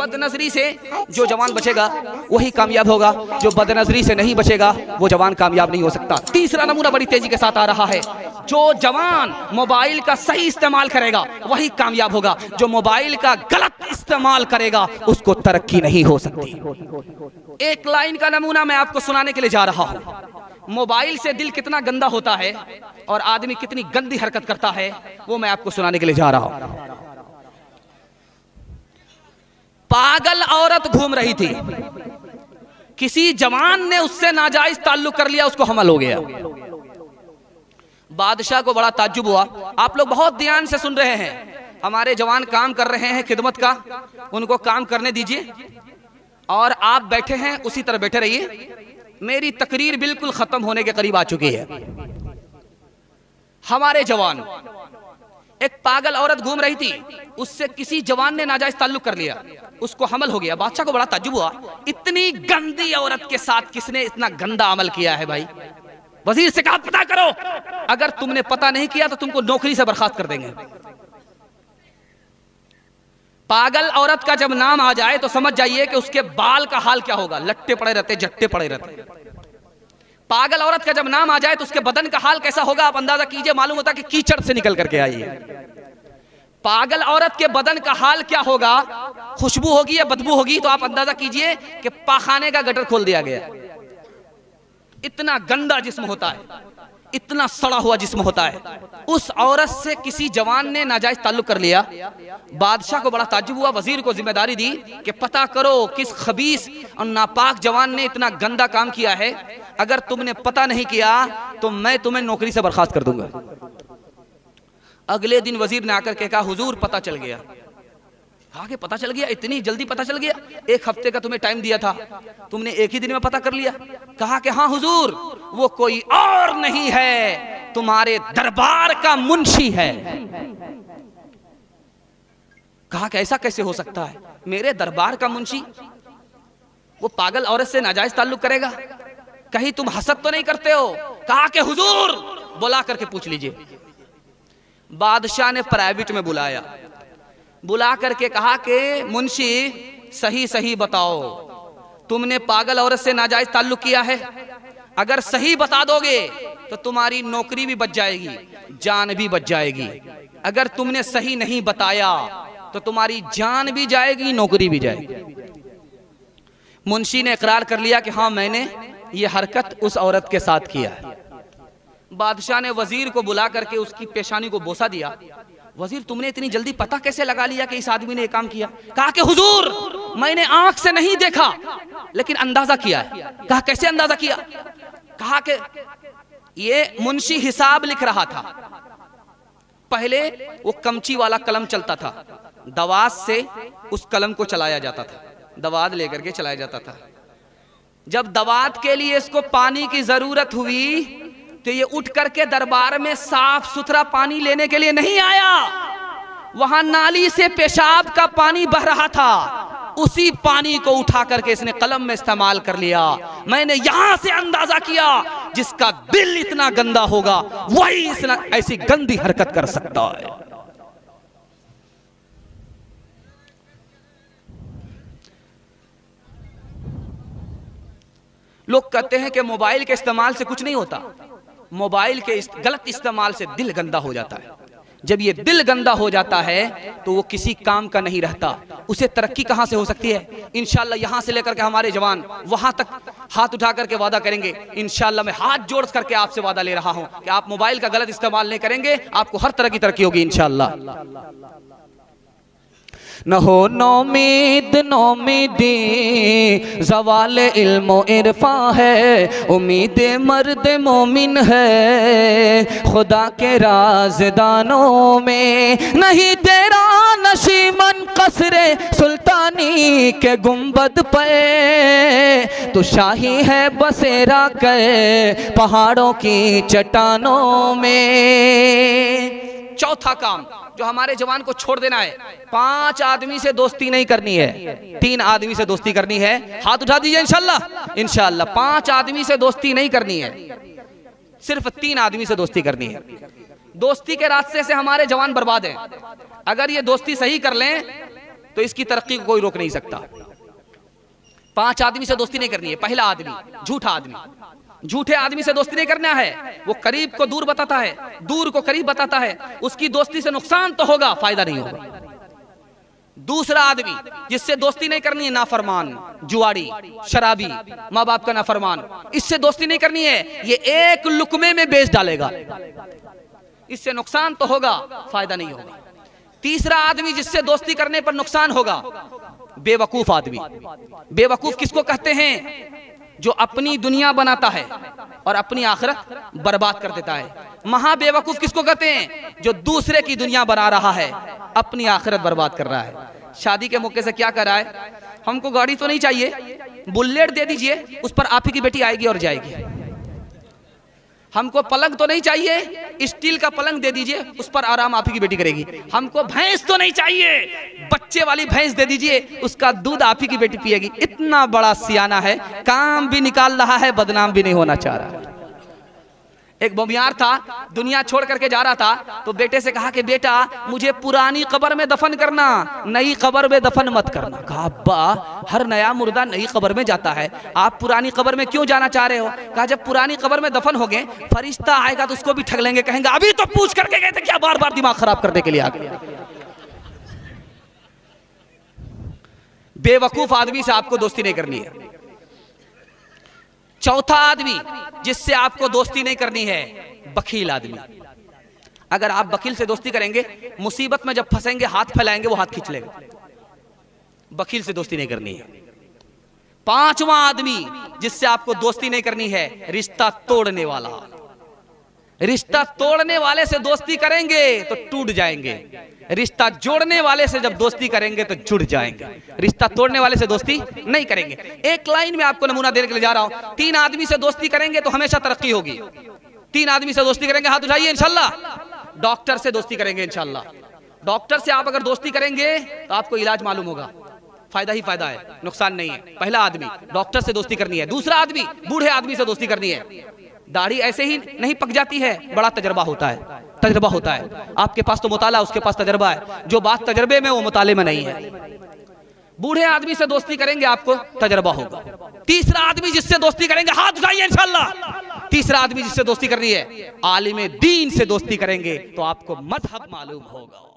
बदनजरी से जो जवान बचेगा वही कामयाब होगा, जो बदनजरी से नहीं बचेगा वो जवान कामयाब नहीं हो सकता। तीसरा नमूना बड़ी तेजी के साथ आ रहा है, जो जवान मोबाइल का सही इस्तेमाल करेगा वही कामयाब होगा, जो मोबाइल का गलत इस्तेमाल करेगा उसको तरक्की नहीं हो सकती। एक लाइन का नमूना मैं आपको सुनाने के लिए जा रहा हूं। मोबाइल से दिल कितना गंदा होता है और आदमी कितनी गंदी हरकत करता है वो मैं आपको सुनाने के लिए जा रहा हूं। पागल औरत घूम रही थी, किसी जवान ने उससे नाजायज ताल्लुक कर लिया, उसको हमल हो गया। बादशाह को बड़ा ताज्जुब हुआ। आप लोग बहुत ध्यान से सुन रहे हैं, हमारे जवान काम कर रहे हैं खिदमत का, उनको काम करने दीजिए और आप बैठे हैं उसी तरह बैठे रहिए। मेरी तकरीर बिल्कुल खत्म होने के करीब आ चुकी है। हमारे जवान, एक पागल औरत घूम रही थी, उससे किसी जवान ने नाजायज ताल्लुक कर लिया, उसको हमल हो गया। बादशाह को बड़ा ताज्जुब हुआ, इतनी गंदी औरत के साथ किसने इतना गंदा अमल किया है भाई। वजीर से कहा पता करो, अगर तुमने पता नहीं किया तो तुमको नौकरी से बर्खास्त कर देंगे। पागल औरत का जब नाम आ जाए तो समझ जाइए कि उसके बाल का हाल क्या होगा, लट्टे पड़े रहते, जट्टे पड़े रहते। पागल औरत का जब नाम आ जाए तो उसके बदन का हाल कैसा होगा आप अंदाजा कीजिए, मालूम होता कि कीचड़ से निकल करके आई है। पागल औरत के बदन का हाल क्या होगा, खुशबू होगी या बदबू होगी, तो आप अंदाजा कीजिए कि पाखाने का गटर खोल दिया गया। इतना गंदा जिस्म होता है, इतना सड़ा हुआ जिस्म होता है। उस औरत से किसी जवान ने नाजायज ताल्लुक कर लिया। बादशाह को बड़ा ताज्जुब हुआ, वजीर को जिम्मेदारी दी कि पता करो किस खबीस और नापाक जवान ने इतना गंदा काम किया है। अगर तुमने पता नहीं किया तो मैं तुम्हें नौकरी से बर्खास्त कर दूंगा। अगले दिन वजीर ने आकर के कहा हुजूर पता चल गया। कहा कि पता चल गया, इतनी जल्दी पता चल गया? 1 हफ्ते का तुम्हें टाइम दिया था, तुमने 1 ही दिन में पता कर लिया? कहा कि हाँ हुजूर, वो कोई और नहीं है, तुम्हारे दरबार का मुंशी है। कहा कि ऐसा कैसे हो सकता है, मेरे दरबार का मुंशी वो पागल औरत से नाजायज ताल्लुक करेगा? कहीं तुम हसद तो नहीं करते हो? कहा कि हुजूर बुला करके पूछ लीजिए। बादशाह ने प्राइवेट में बुलाया, बुला करके कहा कि मुंशी सही सही बताओ, तुमने पागल औरत से नाजायज ताल्लुक किया है? अगर सही बता दोगे तो तुम्हारी नौकरी भी बच जाएगी, जान भी बच जाएगी। अगर तुमने सही नहीं बताया तो तुम्हारी जान भी जाएगी, नौकरी भी जाएगी। मुंशी ने इकरार कर लिया कि हाँ मैंने ये हरकत उस औरत के साथ किया है। बादशाह ने वजीर को बुला करके उसकी पेशानी को बोसा दिया। वजीर तुमने इतनी जल्दी पता कैसे लगा लिया कि इस आदमी ने ये काम किया? कहा कि हुजूर मैंने आंख से नहीं देखा लेकिन अंदाजा किया है। कहा कैसे अंदाजा किया? कहा कि ये मुंशी हिसाब लिख रहा था। पहले वो कमची वाला कलम चलता था, दवात से उस कलम को चलाया जाता था, दवात लेकर के चलाया जाता था। जब दवात के लिए इसको पानी की जरूरत हुई तो ये उठ करके दरबार में साफ सुथरा पानी लेने के लिए नहीं आया, वहां नाली से पेशाब का पानी बह रहा था, उसी पानी को उठा करके इसने कलम में इस्तेमाल कर लिया। मैंने यहां से अंदाजा किया जिसका दिल इतना गंदा होगा वही ऐसी गंदी हरकत कर सकता है। लोग कहते हैं कि मोबाइल के इस्तेमाल से कुछ नहीं होता। मोबाइल के गलत इस्तेमाल से दिल गंदा हो जाता है। जब ये दिल गंदा हो जाता है तो वो किसी काम का नहीं रहता, उसे तरक्की कहां से हो सकती है? इंशाल्लाह यहां से लेकर के हमारे जवान वहां तक हाथ उठा करके वादा करेंगे। इंशाल्लाह मैं हाथ जोड़ करके आपसे वादा ले रहा हूं कि आप मोबाइल का गलत इस्तेमाल नहीं करेंगे, आपको हर तरह की तरक्की होगी इंशाल्लाह। न हो नौमीद नौमीदी, ज़वाल इल्म इरफा है, उम्मीद मर्द मोमिन है, खुदा के राज़दानों में नहीं तेरा नशीमन कसरे सुल्तानी के गुंबद पे, तो शाही है बसेरा के पहाड़ों की चट्टानों में। चौथा काम जो हमारे जवान को छोड़ देना है, 5 आदमी से दोस्ती नहीं करनी है, 3 आदमी से दोस्ती करनी है। हाथ उठा दीजिए इंशाल्लाह। इंशाल्लाह 5 आदमी से दोस्ती नहीं करनी है, सिर्फ 3 आदमी से दोस्ती करनी है। दोस्ती के रास्ते से हमारे जवान बर्बाद हैं। अगर ये दोस्ती सही कर लें तो इसकी तरक्की को कोई रोक नहीं सकता। 5 आदमी से दोस्ती नहीं करनी है। पहला आदमी झूठा आदमी, झूठे आदमी से दोस्ती नहीं करना है। वो करीब को दूर बताता है, दूर को करीब बताता है। उसकी दोस्ती से नुकसान तो होगा, फायदा नहीं होगा। दूसरा आदमी जिससे दोस्ती नहीं करनी है, नाफरमान, जुआड़ी, शराबी, माँ बाप का नाफरमान, इससे दोस्ती नहीं करनी है। ये एक लुकमे में बेच डालेगा, इससे नुकसान तो होगा, फायदा नहीं होगा। तीसरा आदमी जिससे दोस्ती करने पर नुकसान होगा, बेवकूफ आदमी। बेवकूफ किसको कहते हैं? जो अपनी दुनिया बनाता है और अपनी आखिरत बर्बाद कर देता है। महाबेवकूफ किसको कहते हैं? जो दूसरे की दुनिया बना रहा है, अपनी आखिरत बर्बाद कर रहा है। शादी के मौके से क्या कर रहा है? हमको गाड़ी तो नहीं चाहिए, बुलेट दे दीजिए, उस पर आप ही की बेटी आएगी और जाएगी। हमको पलंग तो नहीं चाहिए, स्टील का पलंग दे दीजिए, उस पर आराम आप ही की बेटी करेगी। हमको भैंस तो नहीं चाहिए, बच्चे वाली भैंस दे दीजिए, उसका दूध आप ही की बेटी पिएगी। इतना बड़ा सियाना है, काम भी निकाल रहा है, बदनाम भी नहीं होना चाह रहा। एक बोमियार था, दुनिया छोड़ करके जा रहा था, तो बेटे से कहा कि बेटा मुझे पुरानी कब्र में दफन करना, नई कब्र में दफन मत करना। कहा अब्बा हर नया मुर्दा नई कब्र में जाता है, आप पुरानी कब्र में क्यों जाना चाह रहे हो? कहा जब पुरानी कब्र में दफन हो गए, फरिश्ता आएगा तो उसको भी ठग लेंगे, कहेंगे अभी तो पूछ करके गए थे, क्या बार बार दिमाग खराब करने के लिए आ गए। बेवकूफ आदमी से आपको दोस्ती नहीं करनी है। चौथा आदमी जिससे आपको दोस्ती नहीं करनी है, बखील आदमी। अगर आप बखील से दोस्ती करेंगे, मुसीबत में जब फंसेंगे हाथ फैलाएंगे, वो हाथ खींच लेगा। बखील से दोस्ती नहीं करनी है। पांचवा आदमी जिससे आपको दोस्ती नहीं करनी है, रिश्ता तोड़ने वाला। रिश्ता तोड़ने वाले से दोस्ती करेंगे तो टूट जाएंगे, रिश्ता जोड़ने वाले से जब दोस्ती करेंगे तो जुड़ जाएंगे। रिश्ता तोड़ने वाले से दोस्ती नहीं करेंगे। एक लाइन में आपको नमूना देने के लिए जा रहा हूं। 3 आदमी से दोस्ती करेंगे तो हमेशा तरक्की होगी। 3 आदमी से दोस्ती करेंगे, हाथ उठाइए इंशाल्लाह। डॉक्टर से दोस्ती करेंगे इंशाल्लाह। डॉक्टर से आप अगर दोस्ती करेंगे तो आपको इलाज मालूम होगा, फायदा ही फायदा है, नुकसान नहीं है। पहला आदमी डॉक्टर से दोस्ती करनी है। दूसरा आदमी बूढ़े आदमी से दोस्ती करनी है। दाढ़ी ऐसे ही नहीं पक जाती है, बड़ा तजर्बा होता है। तजर्बा होता है, आपके पास तो मुताला, उसके पास तजर्बा है। जो बात तजर्बे में, वो मुताले में नहीं है। बूढ़े आदमी से दोस्ती करेंगे, आपको तजर्बा होगा। तीसरा आदमी जिससे दोस्ती करेंगे, हाथ उठाइए इंशाल्लाह। तीसरा आदमी जिससे दोस्ती करनी है, आलिम दीन से दोस्ती करेंगे तो आपको मजहब मालूम होगा।